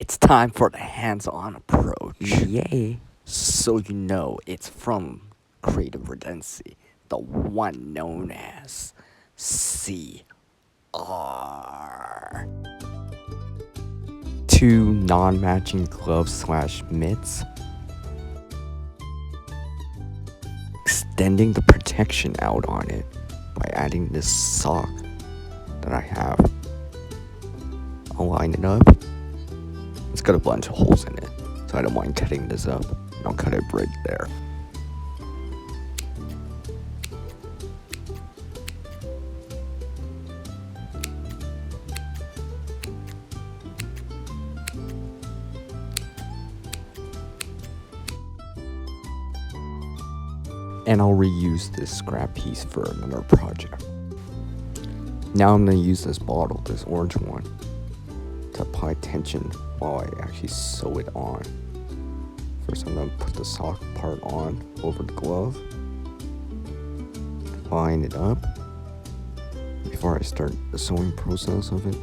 It's time for the hands-on approach. Yay. So you know it's from Creative Redundancy, the one known as CR. Two non-matching gloves slash mitts. Extending the protection out on it by adding this sock that I have. I'll line it up. It's got a bunch of holes in it, so I don't mind cutting this up. I'll cut it right there. And I'll reuse this scrap piece for another project. Now I'm going to use this bottle, this orange one, to apply tension while I actually sew it on. First I'm going to put the sock part on over the glove, line it up before I start the sewing process of it,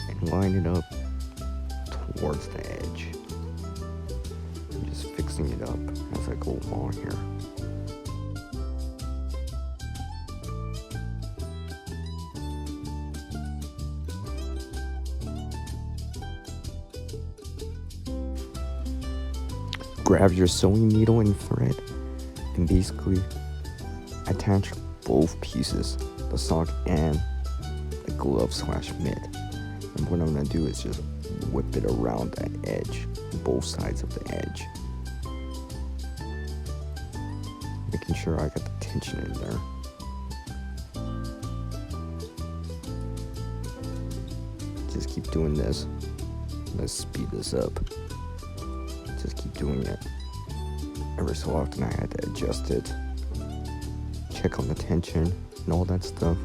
and line it up towards the edge. I'm just fixing it up as I go along here. Grab your sewing needle and thread and basically attach both pieces, the sock and the glove slash mitt. And what I'm going to do is just whip it around that edge, both sides of the edge. Making sure I got the tension in there. Just keep doing this. Let's speed this up. Just keep doing it. Every so often I had to adjust it, check on the tension and all that stuff.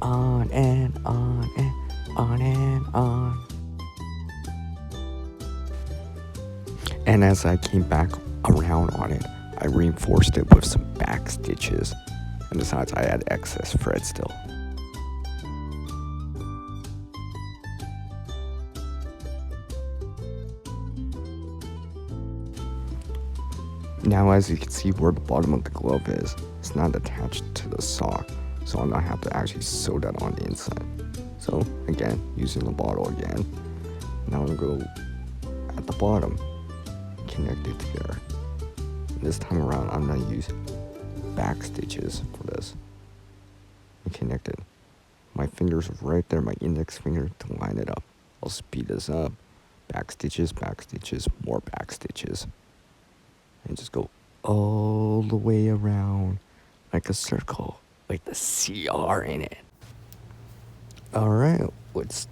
On and on and on and on. And as I came back around on it, I reinforced it with some back stitches. And besides, I had excess thread still. Now as you can see where the bottom of the glove is, it's not attached to the sock. So I'm gonna have to actually sew that on the inside. So again, using the bottle again. Now I'm gonna go at the bottom, connect it together. And this time around, I'm gonna use back stitches for this. And connect it. My fingers right there, my index finger to line it up. I'll speed this up. Back stitches, more back stitches. And just go all the way around like a circle. With the CR in it. Alright, let's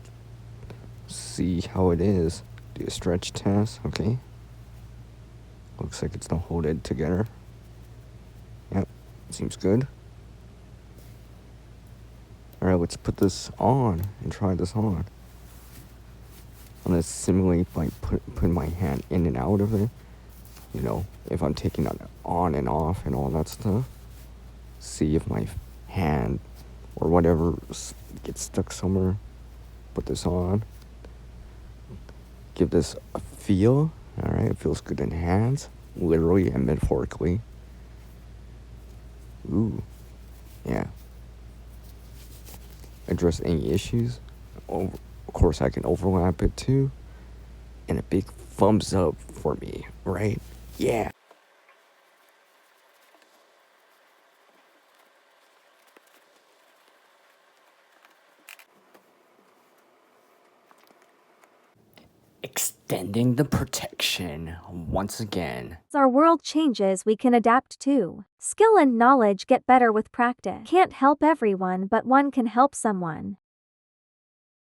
see how it is. Do a stretch test, okay. Looks like it's gonna hold it together. Yep, seems good. Alright, let's put this on and try this on. I'm gonna simulate by putting my hand in and out of it. You know, if I'm taking it on and off and all that stuff. See if my hand or whatever gets stuck somewhere. Put this on. Give this a feel. Alright, it feels good in hands, literally and metaphorically. Ooh, yeah. Address any issues. Of course, I can overlap it too. And a big thumbs up for me, right? Yeah. Extending the protection once again. As our world changes, we can adapt too. Skill and knowledge get better with practice. Can't help everyone, but one can help someone.